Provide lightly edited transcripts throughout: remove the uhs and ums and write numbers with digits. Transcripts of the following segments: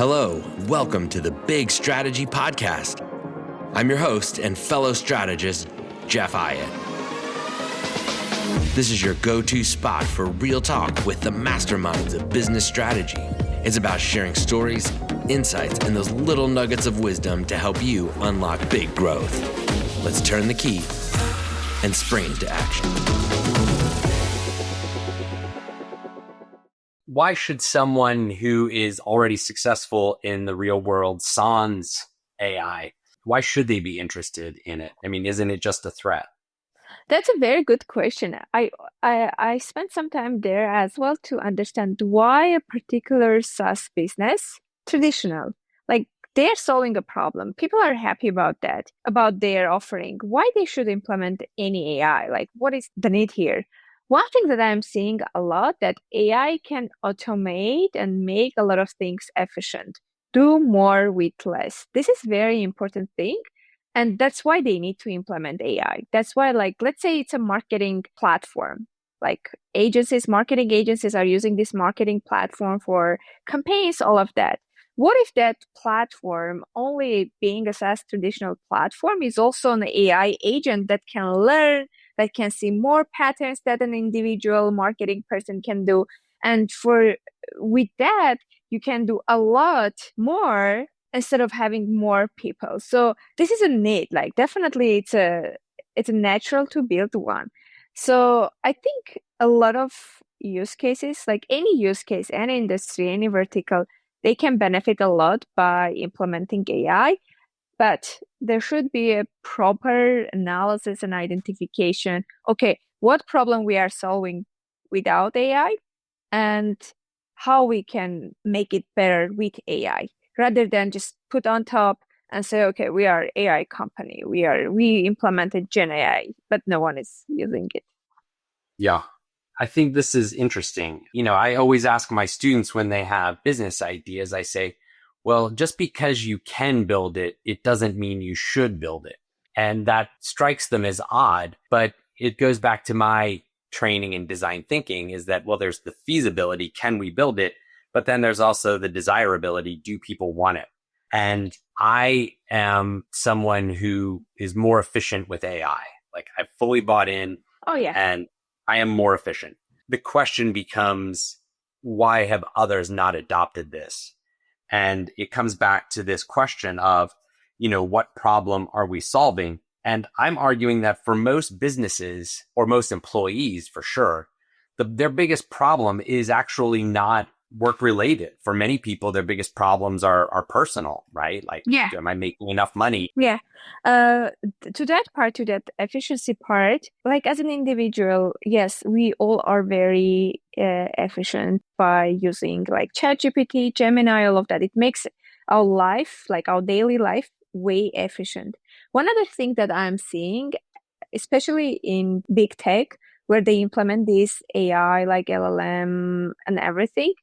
Hello, welcome to the Big Strategy Podcast. I'm your host and fellow strategist, Jeff Eyet. This is your go-to spot for real talk with the masterminds of business strategy. It's about sharing stories, insights, and those little nuggets of wisdom to help you unlock big growth. Let's turn the key and spring into action. Why should someone who is already successful in the real world sans AI, why should they be interested in it? I mean, isn't it just a threat? That's a very good question. I spent some time there as well to understand why a particular SaaS business, traditional, like they're solving a problem. People are happy about that, about their offering. Why they should implement any AI? Like, what is the need here? One thing that I'm seeing a lot that AI can automate and make a lot of things efficient, do more with less. This is very important thing. And that's why they need to implement AI. That's why, like, let's say it's a marketing platform. Like marketing agencies are using this marketing platform for campaigns, all of that. What if that platform, only being a SaaS traditional platform, is also an AI agent that can learn, that can see more patterns that an individual marketing person can do. And with that, you can do a lot more instead of having more people. So this is a need. Like, definitely it's a natural to build one. So I think a lot of use cases, like any use case, any industry, any vertical, they can benefit a lot by implementing AI. But there should be a proper analysis and identification. Okay, what problem we are solving without AI and how we can make it better with AI, rather than just put on top and say, okay, we are AI company. We implemented Gen AI, but no one is using it. Yeah, I think this is interesting. I always ask my students when they have business ideas, I say, well, just because you can build it, it doesn't mean you should build it. And that strikes them as odd, but it goes back to my training in design thinking is that, well, there's the feasibility, can we build it? But then there's also the desirability, do people want it? And I am someone who is more efficient with AI. Like, I've fully bought in. Oh, yeah. And I am more efficient. The question becomes, why have others not adopted this? And it comes back to this question of, what problem are we solving? And I'm arguing that for most businesses or most employees, for sure, their biggest problem is actually not work related. For many people, their biggest problems are personal, right? Like, yeah. Am I making enough money? Yeah. To that efficiency part, like as an individual, yes, we all are very efficient by using like ChatGPT, Gemini, all of that. It makes our life, like our daily life, way efficient. One other thing that I'm seeing, especially in big tech, where they implement this AI like LLM and everything,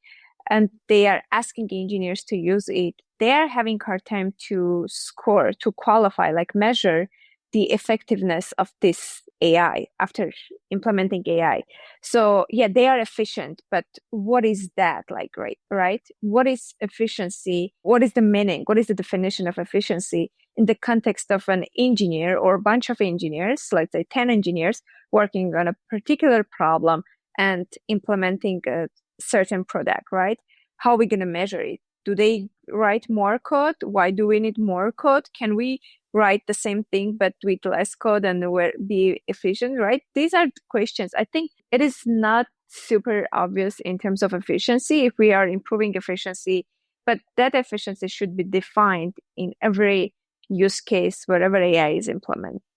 and they are asking engineers to use it, they are having hard time to score, to qualify, like measure the effectiveness of this AI after implementing AI. So yeah, they are efficient, but what is that like, right? What is efficiency? What is the meaning? What is the definition of efficiency in the context of an engineer or a bunch of engineers, let's say 10 engineers working on a particular problem and implementing a certain product, right? How are we going to measure it? Do they write more code? Why do we need more code? Can we write the same thing but with less code and be efficient, right? These are questions. I think it is not super obvious in terms of efficiency if we are improving efficiency, but that efficiency should be defined in every use case wherever AI is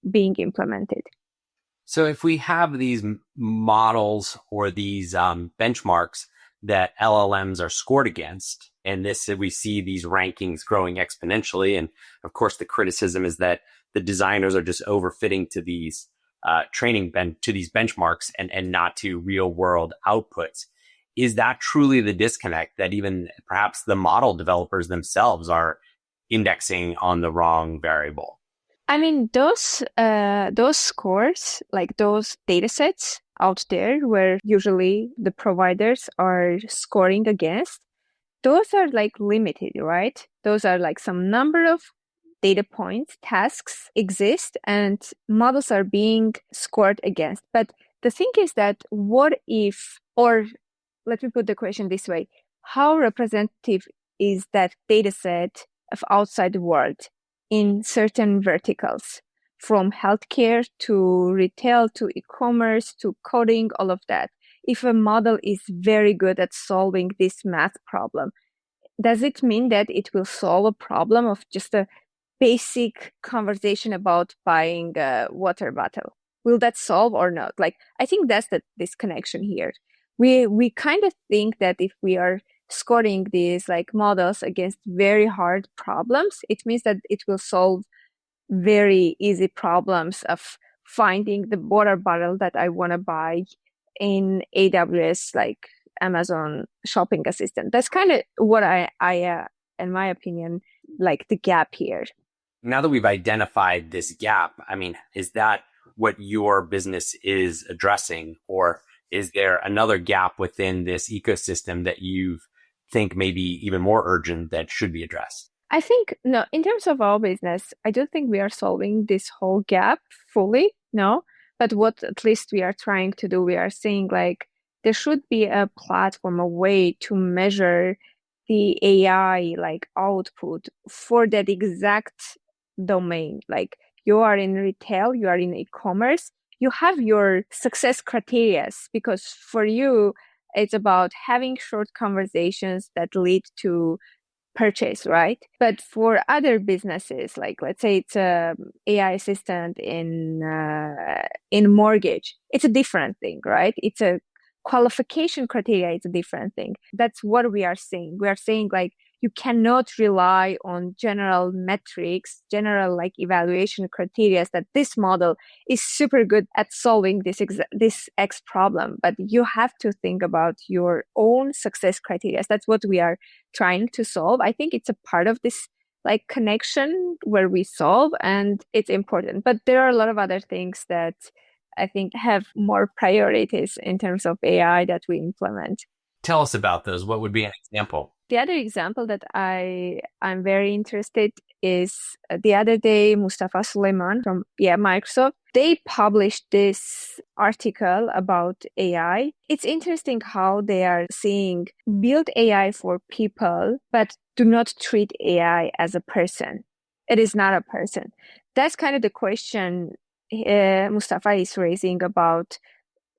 being implemented. So if we have these models or these benchmarks that LLMs are scored against, and we see these rankings growing exponentially. And of course, the criticism is that the designers are just overfitting to these to these benchmarks and not to real world outputs. Is that truly the disconnect that even perhaps the model developers themselves are indexing on the wrong variable? I mean, those scores, like those data sets out there where usually the providers are scoring against, those are like limited, right? Those are like some number of data points, tasks exist, and models are being scored against. But the thing is that what if, or let me put the question this way, how representative is that data set of outside the world in certain verticals, from healthcare to retail to e-commerce to coding, all of that? If a model is very good at solving this math problem, does it mean that it will solve a problem of just a basic conversation about buying a water bottle? Will that solve or not? Like, I think that's the disconnection here. We kind of think that if we are scoring these like models against very hard problems, it means that it will solve very easy problems of finding the water bottle that I want to buy in AWS, like Amazon shopping assistant. That's kind of what I in my opinion, like the gap here. Now that we've identified this gap, I mean, is that what your business is addressing, or is there another gap within this ecosystem that you think may be even more urgent that should be addressed? I think, no, in terms of our business, I don't think we are solving this whole gap fully, no. But what at least we are trying to do, we are saying like there should be a platform, a way to measure the AI like output for that exact domain. Like you are in retail, you are in e-commerce, you have your success criteria, because for you, it's about having short conversations that lead to purchase, right? But for other businesses, like let's say it's a AI assistant in mortgage, it's a different thing, right? It's a qualification criteria, it's a different thing. That's what we are saying. We are saying like you cannot rely on general metrics, general like evaluation criteria that this model is super good at solving this X problem, but you have to think about your own success criteria. That's what we are trying to solve. I think it's a part of this like connection where we solve, and it's important. But there are a lot of other things that I think have more priorities in terms of AI that we implement. Tell us about those. What would be an example? The other example that I'm very interested is the other day, Mustafa Suleiman from Microsoft, they published this article about AI. It's interesting how they are saying build AI for people, but do not treat AI as a person. It is not a person. That's kind of the question Mustafa is raising about.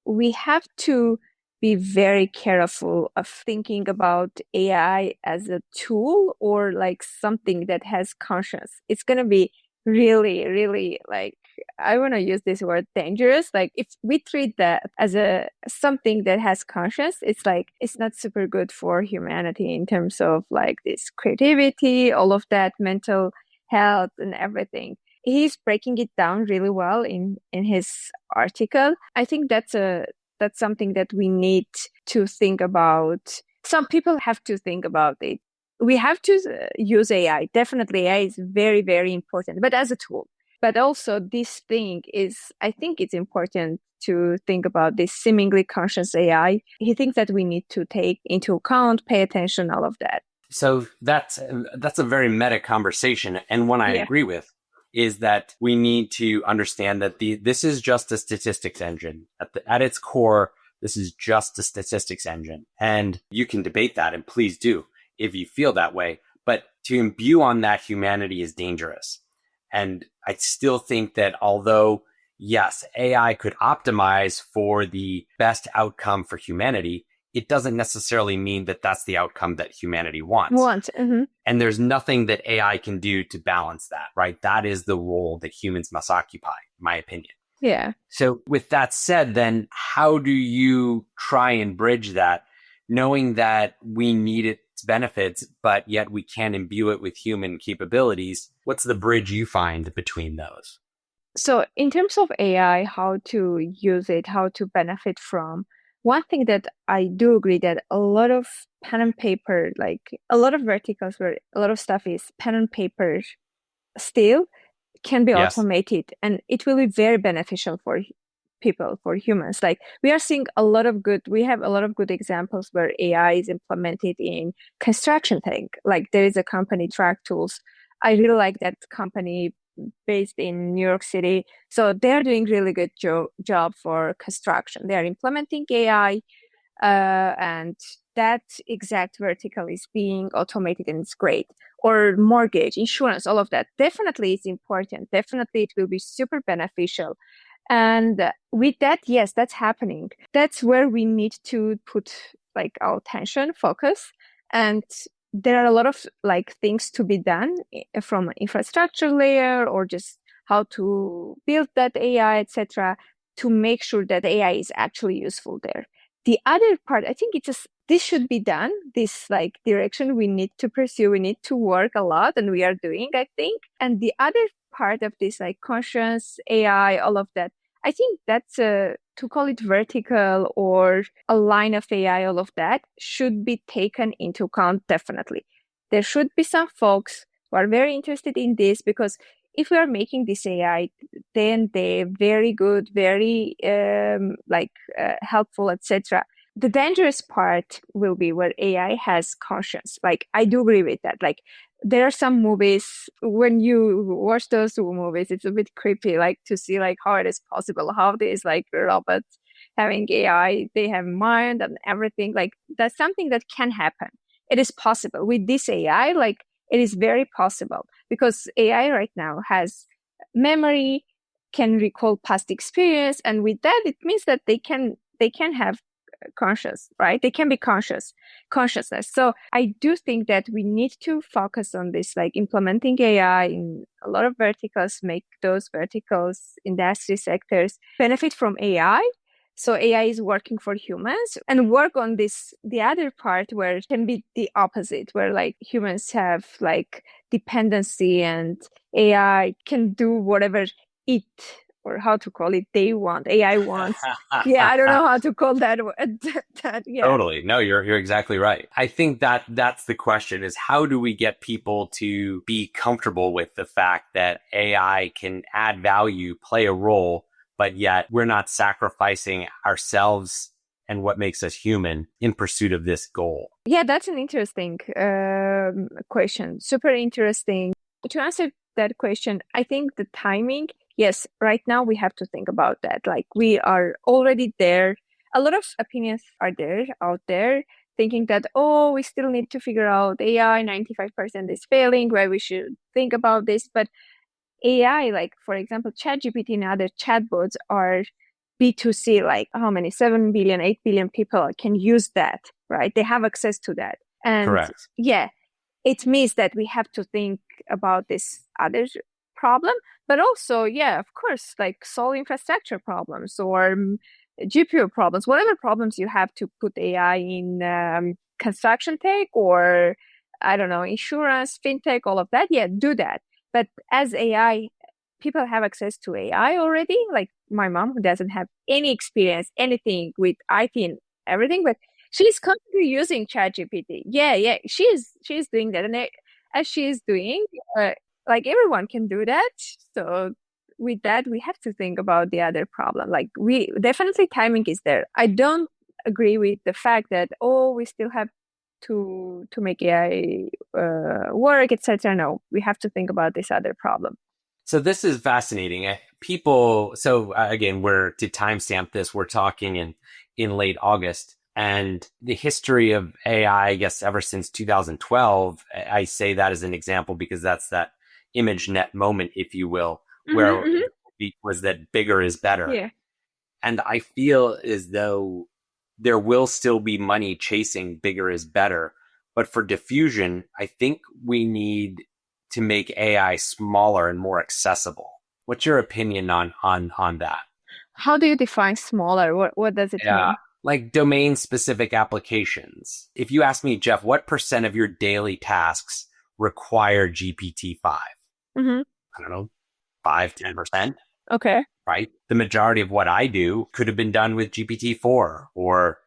We have to be very careful of thinking about AI as a tool or like something that has conscience. It's going to be really, really like, I want to use this word dangerous. Like if we treat that as a something that has conscience, it's like, it's not super good for humanity in terms of like this creativity, all of that mental health and everything. He's breaking it down really well in his article. I think that's something that we need to think about. Some people have to think about it. We have to use AI. Definitely AI is very, very important, but as a tool. But also this thing is, I think it's important to think about this seemingly conscious AI. He thinks that we need to take into account, pay attention, all of that. So that's a very meta conversation. And one I agree with is that we need to understand that this is just a statistics engine. At its core, this is just a statistics engine. And you can debate that, and please do if you feel that way. But to imbue on that humanity is dangerous. And I still think that although, yes, AI could optimize for the best outcome for humanity, it doesn't necessarily mean that that's the outcome that humanity wants. Mm-hmm. And there's nothing that AI can do to balance that, right? That is the role that humans must occupy, in my opinion. Yeah. So with that said, then how do you try and bridge that, knowing that we need its benefits, but yet we can't imbue it with human capabilities? What's the bridge you find between those? So in terms of AI, how to use it, how to benefit from, one thing that I do agree that a lot of pen and paper, like a lot of verticals where a lot of stuff is pen and paper still can be automated, and it will be very beneficial for people, for humans. Like we have a lot of good examples where AI is implemented in construction thing. Like there is a company, Track Tools. I really like that company based in New York City. So they're doing really good job for construction. They're implementing AI, and that exact vertical is being automated and it's great. Or mortgage, insurance, all of that. Definitely is important. Definitely it will be super beneficial. And with that, yes, that's happening. That's where we need to put like our attention, focus. And there are a lot of like things to be done from an infrastructure layer or just how to build that AI, etc., to make sure that AI is actually useful there. The other part, I think this should be done, this like direction we need to pursue. We need to work a lot, and we are doing, I think. And the other part of this, like conscious AI, all of that, I think that's to call it vertical or a line of AI, all of that should be taken into account. Definitely. There should be some folks who are very interested in this, because if we are making this AI, then they're very good, very helpful, etc. The dangerous part will be where AI has conscience. Like I do agree with that. Like there are some movies, when you watch those movies, it's a bit creepy, like to see like how it is possible, how these like robots having AI, they have mind and everything. Like that's something that can happen. It is possible with this AI. Like it is very possible, because AI right now has memory, can recall past experience, and with that, it means that they can have conscious, right? They can be consciousness. So I do think that we need to focus on this, like implementing AI in a lot of verticals, make those verticals, industry sectors benefit from AI. So AI is working for humans, and work on this, the other part where it can be the opposite, where like humans have like dependency and AI can do whatever it, or how to call it, they want. AI wants. Yeah, I don't know how to call that. Yeah. Totally. No, you're exactly right. I think that's the question, is how do we get people to be comfortable with the fact that AI can add value, play a role, but yet we're not sacrificing ourselves and what makes us human in pursuit of this goal? Yeah, that's an interesting question. Super interesting. To answer that question, I think the timing, yes, right now we have to think about that. Like we are already there. A lot of opinions are out there, thinking that, oh, we still need to figure out AI, 95% is failing, where we should think about this. But AI, like for example, ChatGPT and other chatbots are B2C, like how many, 7 billion, 8 billion people can use that, right? They have access to that. And correct. Yeah, it means that we have to think about this other problem, but also, yeah, of course, like solve infrastructure problems or GPU problems, whatever problems you have to put AI in construction tech or, I don't know, insurance, fintech, all of that. Yeah, do that. But as AI, people have access to AI already. Like my mom, who doesn't have any experience, anything with IT and everything, but she's constantly using ChatGPT. Yeah, she's doing that, and as she's doing, like everyone can do that. So with that, we have to think about the other problem. Like we definitely timing is there. I don't agree with the fact that we still have to make AI work, etc. No, we have to think about this other problem. So this is fascinating. Again, to timestamp this, we're talking in late August, and the history of AI, I guess, ever since 2012, I say that as an example because that's that ImageNet moment, if you will, where it was that bigger is better. Yeah. And I feel as though there will still be money chasing bigger is better. But for diffusion, I think we need to make AI smaller and more accessible. What's your opinion on that? How do you define smaller? What does it mean? Like domain specific applications. If you ask me, Jeff, what % of your daily tasks require GPT-5? I don't know, 5-10%. Okay. Right? The majority of what I do could have been done with GPT-4 or,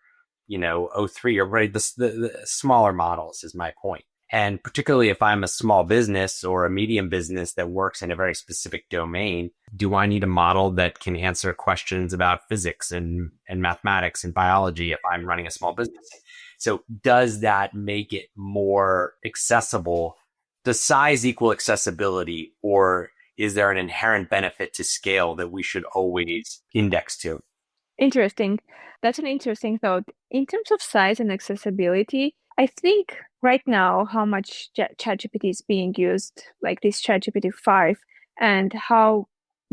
O3 or right, the smaller models is my point. And particularly if I'm a small business or a medium business that works in a very specific domain, do I need a model that can answer questions about physics and mathematics and biology if I'm running a small business? So does that make it more accessible? Does size equal accessibility, or is there an inherent benefit to scale that we should always index to? Interesting. That's an interesting thought. In terms of size and accessibility, I think right now how much ChatGPT is being used, like this ChatGPT 5, and how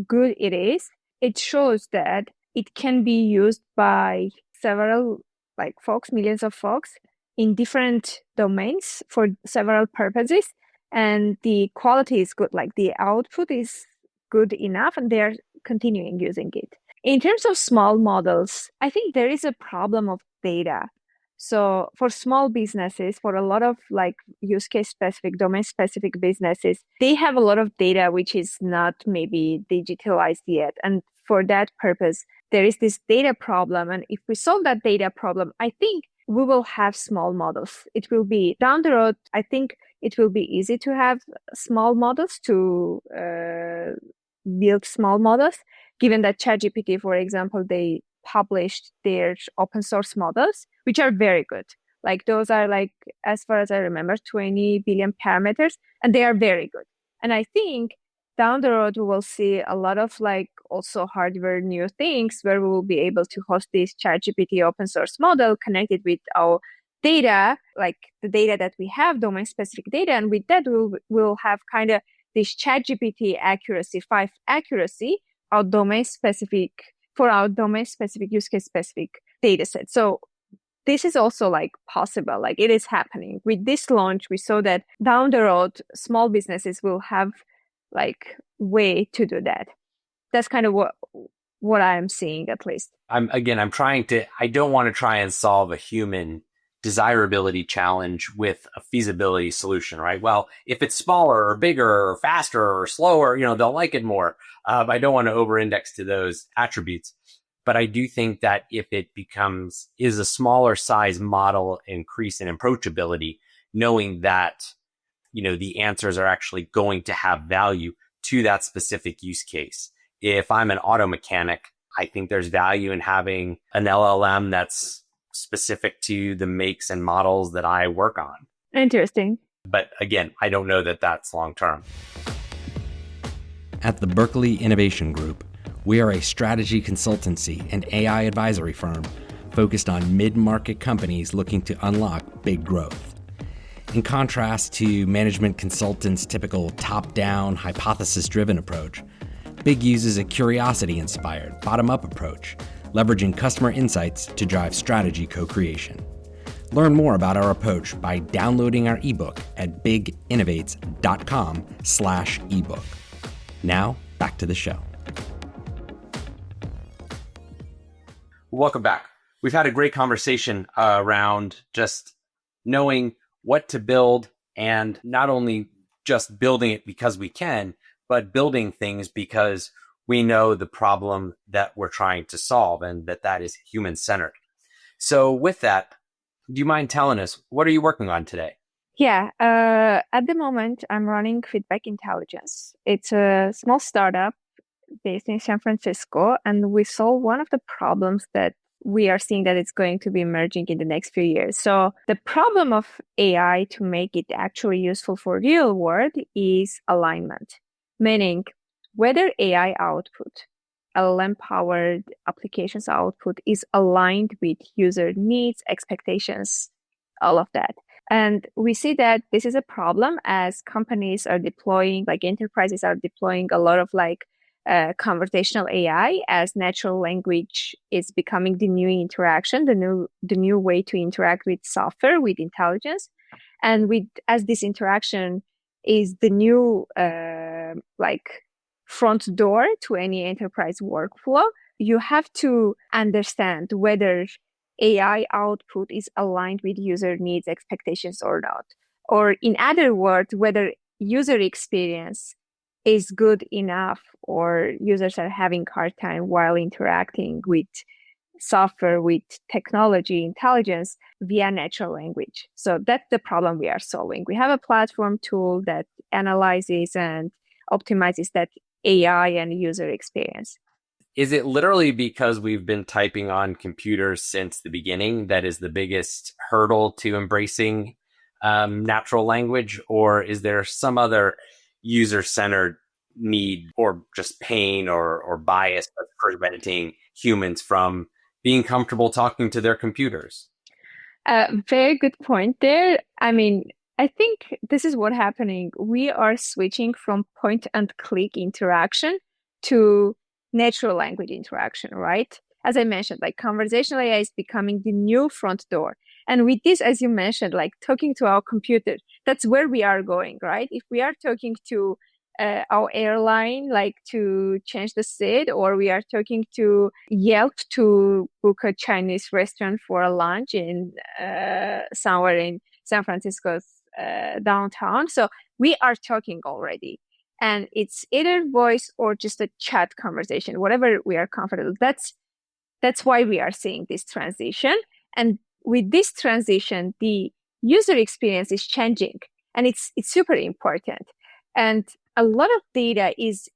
good it is, it shows that it can be used by several like folks, millions of folks in different domains for several purposes. And the quality is good, like the output is good enough, and they're continuing using it. In terms of small models, I think there is a problem of data. So for small businesses, for a lot of like use case specific, domain specific businesses, they have a lot of data which is not maybe digitalized yet. And for that purpose, there is this data problem. And if we solve that data problem, I think we will have small models. It will be down the road. I think it will be easy to have small models to build small models, given that ChatGPT, for example, they published their open source models, which are very good. Like those are like, as far as I remember, 20 billion parameters, and they are very good. And I think down the road, we will see a lot of like also hardware new things where we will be able to host this ChatGPT open source model connected with our data, like the data that we have, domain specific data. And with that, we'll have kind of this ChatGPT accuracy, 5 accuracy, our domain specific use case specific data set. So this is also like possible, like it is happening. With this launch, we saw that down the road, small businesses will have like way to do that. That's kind of what I'm seeing, at least. I don't want to try and solve a human desirability challenge with a feasibility solution, right? Well, if it's smaller or bigger or faster or slower, they'll like it more. I don't want to over-index to those attributes, but I do think that if it is a smaller size model increase in approachability, knowing that, the answers are actually going to have value to that specific use case. If I'm an auto mechanic, I think there's value in having an LLM that's specific to the makes and models that I work on. Interesting. But again, I don't know that that's long term. At the Berkeley Innovation Group, we are a strategy consultancy and AI advisory firm focused on mid-market companies looking to unlock big growth. In contrast to management consultants' typical top-down, hypothesis-driven approach, Big uses a curiosity-inspired, bottom-up approach, leveraging customer insights to drive strategy co-creation. Learn more about our approach by downloading our ebook at biginnovates.com/ebook. Now, back to the show. Welcome back. We've had a great conversation around just knowing what to build, and not only just building it because we can, but building things because we know the problem that we're trying to solve, and that is human-centered. So with that, do you mind telling us, what are you working on today? Yeah, at the moment, I'm running Feedback Intelligence. It's a small startup based in San Francisco, and we solve one of the problems that we are seeing that it's going to be emerging in the next few years. So the problem of AI, to make it actually useful for real world, is alignment, meaning whether AI output, LLM-powered applications output, is aligned with user needs, expectations, all of that. And we see that this is a problem as companies are deploying, like enterprises are deploying a lot of conversational AI, as natural language is becoming the new interaction, the new way to interact with software, with intelligence. And as this interaction is the new front door to any enterprise workflow, you have to understand whether AI output is aligned with user needs, expectations or not. Or in other words, whether user experience is good enough or users are having hard time while interacting with software with technology, intelligence via natural language. So that's the problem we are solving. We have a platform tool that analyzes and optimizes that AI and user experience. Is it literally because we've been typing on computers since the beginning that is the biggest hurdle to embracing natural language? Or is there some other user-centered need or just pain or bias that's preventing humans from being comfortable talking to their computers? Very good point there. I mean, I think this is what's happening. We are switching from point and click interaction to natural language interaction, right? As I mentioned, like conversational AI is becoming the new front door. And with this, as you mentioned, like talking to our computer, that's where we are going, right? If we are talking to our airline, like to change the seat, or we are talking to Yelp to book a Chinese restaurant for a lunch in somewhere in San Francisco's downtown. So we are talking already. And it's either voice or just a chat conversation, whatever we are comfortable. That's why we are seeing this transition. And with this transition, the user experience is changing, and it's super important. And a lot of data is,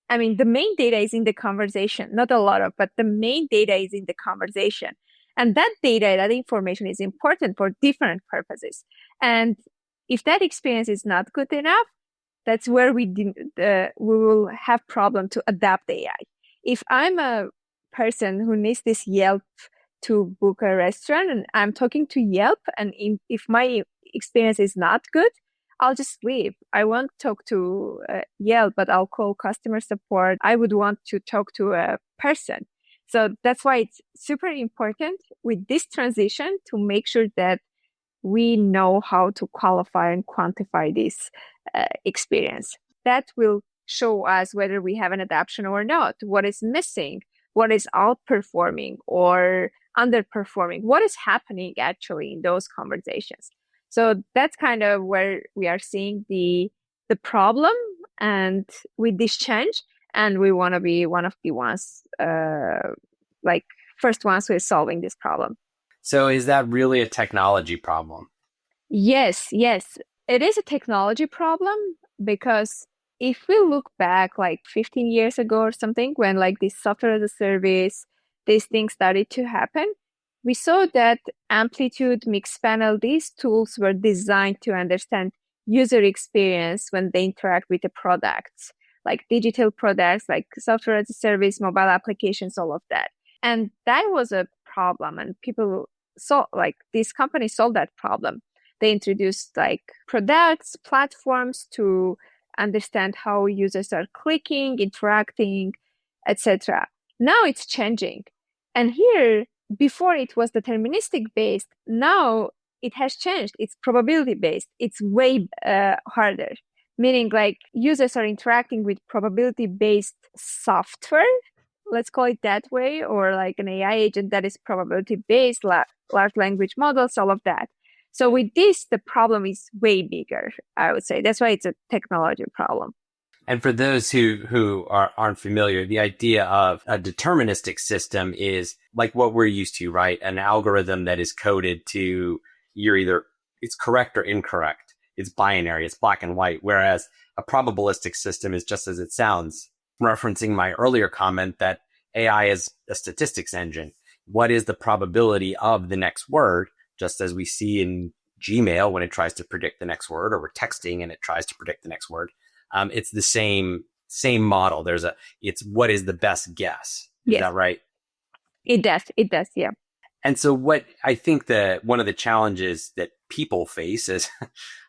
I mean, the main data is in the conversation, not a lot of, but the main data is in the conversation. And that data, that information is important for different purposes. And if that experience is not good enough, that's where we will have problem to adapt AI. If I'm a person who needs this Yelp to book a restaurant and I'm talking to Yelp, and if my experience is not good, I'll just leave. I won't talk to Yelp, but I'll call customer support. I would want to talk to a person. So that's why it's super important with this transition to make sure that we know how to qualify and quantify this experience. That will show us whether we have an adaptation or not, what is missing, what is outperforming or underperforming, what is happening actually in those conversations. So that's kind of where we are seeing the problem, and with this change, and we want to be one of the ones, like first ones who is solving this problem. So is that really a technology problem? Yes, it is a technology problem, because if we look back like 15 years ago or something, when like this software as a service, these things started to happen, we saw that Amplitude, Mixpanel, these tools were designed to understand user experience when they interact with the products, like digital products, like software as a service, mobile applications, all of that. And that was a problem, and people saw, like, these companies solved that problem. They introduced like products, platforms to understand how users are clicking, interacting, etc. Now it's changing. And here, before it was deterministic based, now it has changed. It's probability based. It's way harder. Meaning like users are interacting with probability based software, let's call it that way, or like an AI agent that is probability based, large language models, all of that. So with this, the problem is way bigger, I would say. That's why it's a technology problem. And for those who aren't familiar, the idea of a deterministic system is like what we're used to, right? An algorithm that is coded to it's correct or incorrect. It's binary, it's black and white. Whereas a probabilistic system is just as it sounds, referencing my earlier comment that AI is a statistics engine. What is the probability of the next word? Just as we see in Gmail when it tries to predict the next word, or we're texting and it tries to predict the next word. It's the same model. It's what is the best guess. Is that right? It does, yeah. And so what I think that one of the challenges that people face is,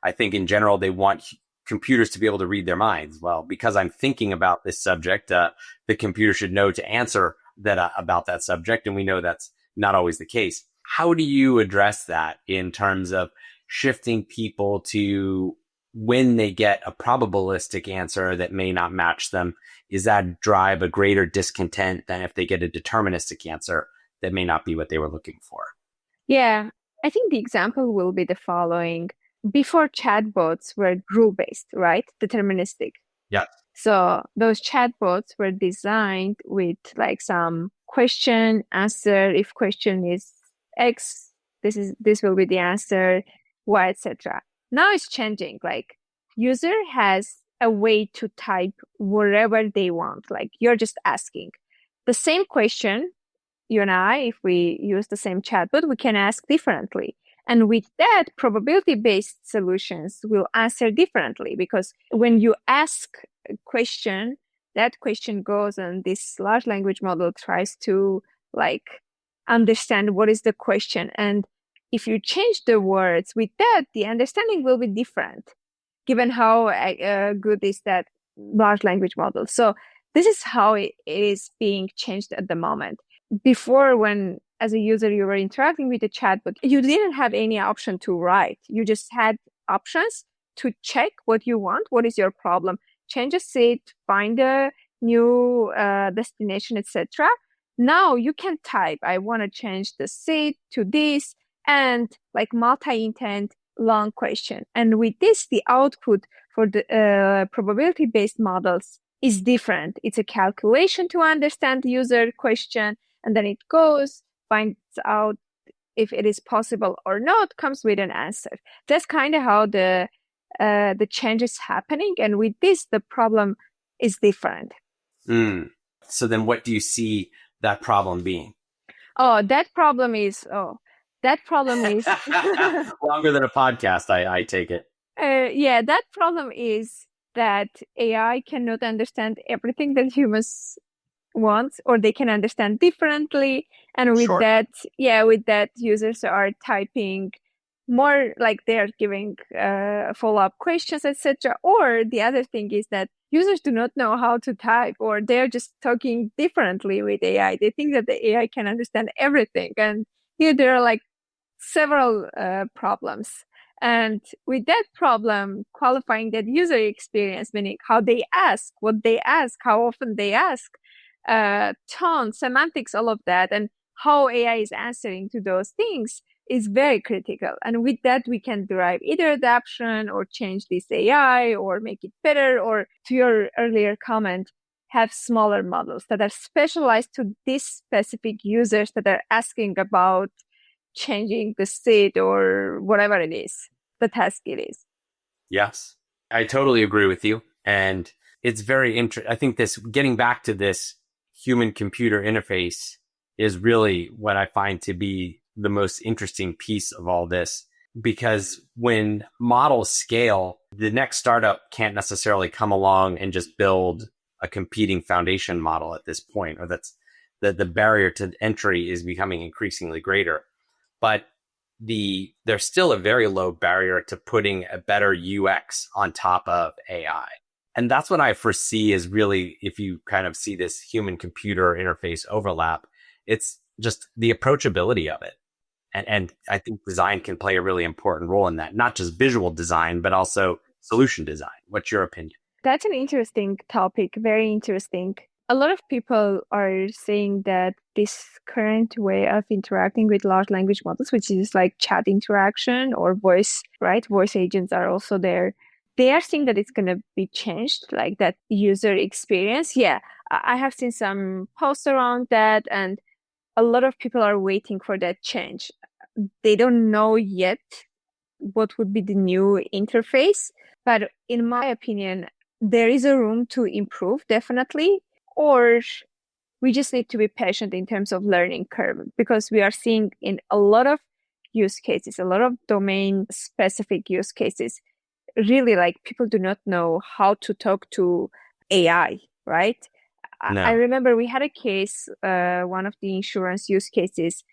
I think in general, they want computers to be able to read their minds. Well, because I'm thinking about this subject, the computer should know to answer that about that subject. And we know that's not always the case. How do you address that in terms of shifting people to, when they get a probabilistic answer that may not match them, is that drive a greater discontent than if they get a deterministic answer that may not be what they were looking for? Yeah, I think the example will be the following. Before, chatbots were rule-based, right? Deterministic. Yeah. So those chatbots were designed with like some question, answer. If question is X, this will be the answer, Y, etc. Now it's changing. Like user has a way to type whatever they want. Like you're just asking the same question. You and I, if we use the same chatbot, we can ask differently. And with that, probability-based solutions will answer differently, because when you ask a question, that question goes and this large language model tries to like understand what is the question. And if you change the words with that, the understanding will be different, given how good is that large language model. So this is how it is being changed at the moment. Before, when as a user you were interacting with the chatbot, you didn't have any option to write. You just had options to check what you want, what is your problem, change a seat, find a new destination, etc. Now you can type, I want to change the seat to this, and like multi-intent long question. And with this, the output for the probability-based models is different. It's a calculation to understand the user question, and then it goes, finds out if it is possible or not, comes with an answer. That's kind of how the change is happening. And with this, the problem is different. So then what do you see that problem being? That problem is longer than a podcast, I take it. Yeah, that problem is that AI cannot understand everything that humans want, or they can understand differently. And with that, users are typing more, like they're giving follow-up questions, etc. Or the other thing is that users do not know how to type, or they're just talking differently with AI. They think that the AI can understand everything. And here there are like several problems. And with that problem, qualifying that user experience, meaning how they ask, what they ask, how often they ask, tone, semantics, all of that, and how AI is answering to those things is very critical. And with that, we can derive either adaptation or change this AI or make it better, or to your earlier comment, have smaller models that are specialized to these specific users that are asking about changing the state or whatever it is, the task it is. Yes, I totally agree with you. And it's very interesting. I think this, getting back to this human computer interface, is really what I find to be the most interesting piece of all this. Because when models scale, the next startup can't necessarily come along and just build a competing foundation model at this point, or that's the barrier to entry is becoming increasingly greater. But there's still a very low barrier to putting a better UX on top of AI. And that's what I foresee is really, if you kind of see this human computer interface overlap, it's just the approachability of it. And I think design can play a really important role in that, not just visual design, but also solution design. What's your opinion? That's an interesting topic, very interesting. A lot of people are saying that this current way of interacting with large language models, which is like chat interaction or voice, right? Voice agents are also there. They are saying that it's going to be changed, like that user experience. Yeah, I have seen some posts around that, and a lot of people are waiting for that change. They don't know yet what would be the new interface, but in my opinion, there is a room to improve, definitely. Or we just need to be patient in terms of learning curve, because we are seeing in a lot of use cases, a lot of domain specific use cases, really like people do not know how to talk to AI, right? No. I remember we had a case, one of the insurance use cases,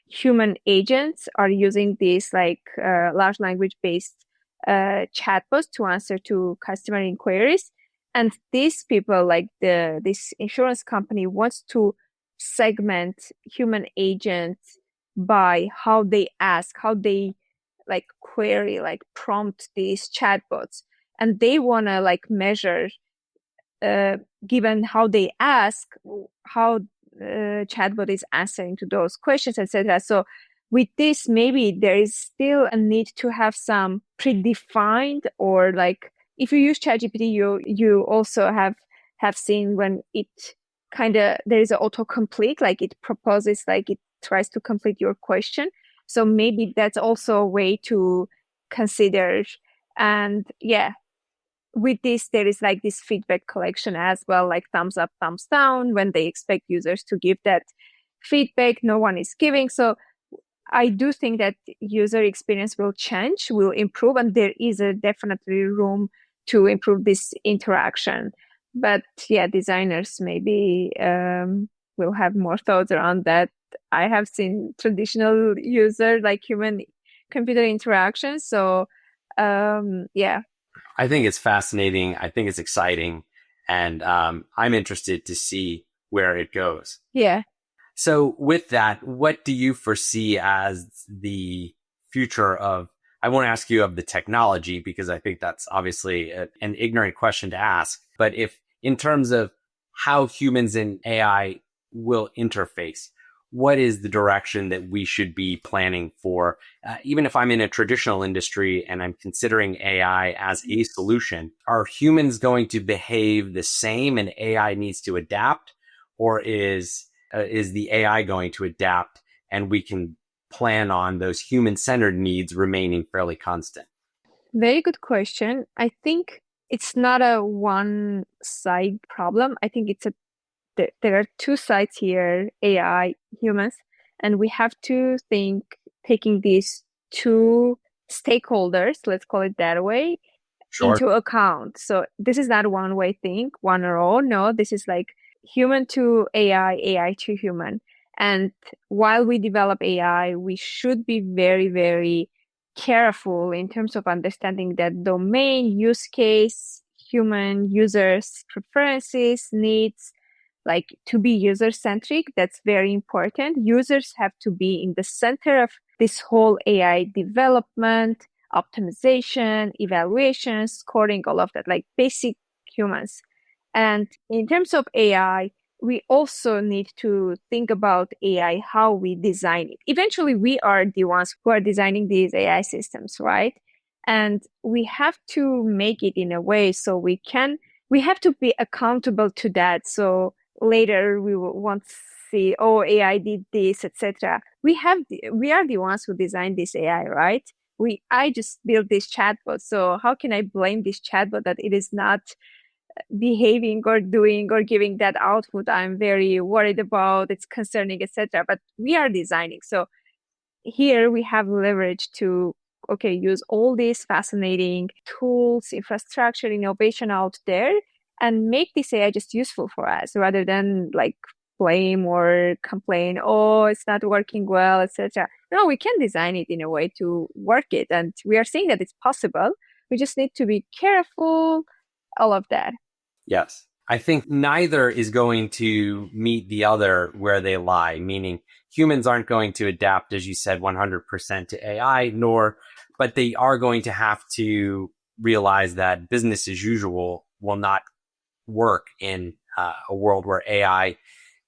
human agents are using these like large language based chatbots to answer to customer inquiries. And these people, like this insurance company, wants to segment human agents by how they ask, how they like query, like prompt these chatbots. And they want to like measure, given how they ask, how chatbot is answering to those questions, etc. So with this, maybe there is still a need to have some predefined, or like if you use ChatGPT, you also have seen when it kind of, there is an autocomplete, like it proposes, like it tries to complete your question. So maybe that's also a way to consider. And yeah, with this, there is like this feedback collection as well, like thumbs up, thumbs down, when they expect users to give that feedback, no one is giving. So I do think that user experience will change, will improve, and there is a definitely room to improve this interaction. But yeah, designers maybe will have more thoughts around that. I have seen traditional user, like human computer interaction. So yeah. I think it's fascinating. I think it's exciting. And I'm interested to see where it goes. Yeah. So with that, what do you foresee as the future of, I won't ask you of the technology because I think that's obviously an ignorant question to ask, but if in terms of how humans and AI will interface, what is the direction that we should be planning for? Even if I'm in a traditional industry and I'm considering AI as a solution, are humans going to behave the same and AI needs to adapt? Or is the AI going to adapt and we can plan on those human-centered needs remaining fairly constant? Very good question. I think it's not a one side problem. I think it's there are two sides here, AI, humans, and we have to think taking these two stakeholders, let's call it that way, Sure. into account. So this is not one way thing, one or all. No, this is like human to AI, AI to human. And while we develop AI, we should be very, very careful in terms of understanding that domain, use case, human users' preferences, needs, like to be user centric. That's very important. Users have to be in the center of this whole AI development, optimization, evaluation, scoring, all of that, like basic humans. And in terms of AI, we also need to think about AI, how we design it. Eventually, we are the ones who are designing these AI systems, right? And we have to make it in a way so we have to be accountable to that. So later we won't see, oh, AI did this, etc. We are the ones who designed this AI, right? I just built this chatbot. So how can I blame this chatbot that it is not behaving or doing or giving that output I'm very worried about, it's concerning, etc. But we are designing. So here we have leverage to use all these fascinating tools, infrastructure, innovation out there and make this AI just useful for us rather than like blame or complain, oh, it's not working well, etc. No, we can design it in a way to work it. And we are saying that it's possible. We just need to be careful, all of that. Yes. I think neither is going to meet the other where they lie, meaning humans aren't going to adapt, as you said, 100% to AI, but they are going to have to realize that business as usual will not work in a world where AI,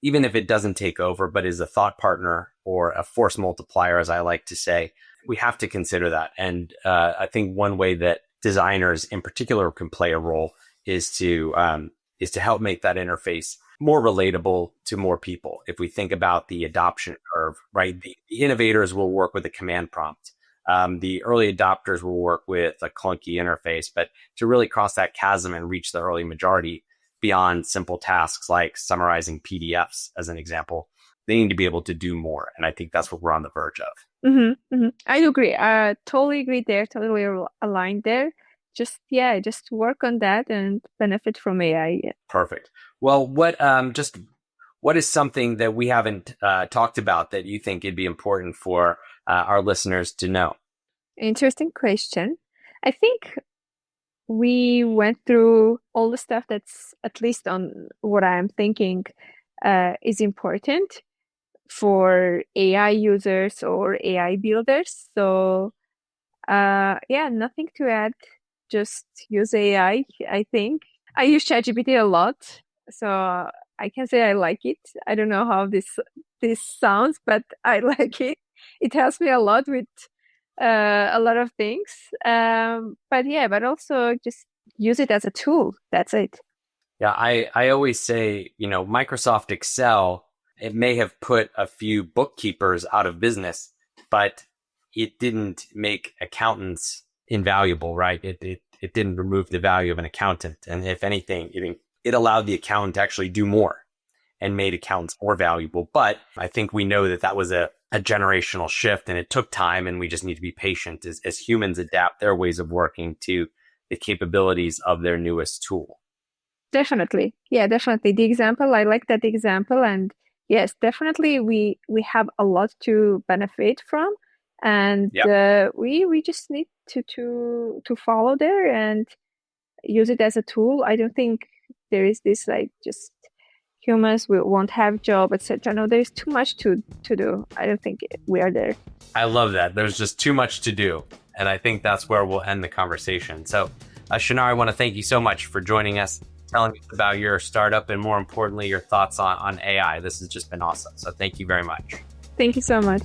even if it doesn't take over, but is a thought partner or a force multiplier, as I like to say, we have to consider that. And I think one way that designers in particular can play a role is to help make that interface more relatable to more people. If we think about the adoption curve, right? The innovators will work with a command prompt. The early adopters will work with a clunky interface, but to really cross that chasm and reach the early majority beyond simple tasks like summarizing PDFs, as an example, they need to be able to do more. And I think that's what we're on the verge of. Mm-hmm, mm-hmm. I agree. I totally agree there. Totally aligned there. Just work on that and benefit from AI. Perfect. Well, what is something that we haven't talked about that you think it'd be important for our listeners to know? Interesting question. I think we went through all the stuff that's, at least on what I'm thinking, is important for AI users or AI builders. So, nothing to add. Just use AI, I think. I use ChatGPT a lot, so I can say I like it. I don't know how this sounds, but I like it. It helps me a lot with a lot of things. But also just use it as a tool. That's it. Yeah, I always say, Microsoft Excel, it may have put a few bookkeepers out of business, but it didn't make accountants invaluable, right? It didn't remove the value of an accountant. And if anything, it allowed the accountant to actually do more and made accountants more valuable. But I think we know that that was a generational shift, and it took time, and we just need to be patient as humans adapt their ways of working to the capabilities of their newest tool. Definitely. Yeah, definitely. The example, I like that example. And yes, definitely we have a lot to benefit from. And Yep. we just need to follow there and use it as a tool. I don't think there is this like just humans will won't have job, etc. No, there's too much to do. I don't think we are there. I love that. There's just too much to do. And I think that's where we'll end the conversation. So, Chinar, I want to thank you so much for joining us, telling us about your startup, and more importantly, your thoughts on AI. This has just been awesome. So thank you very much. Thank you so much.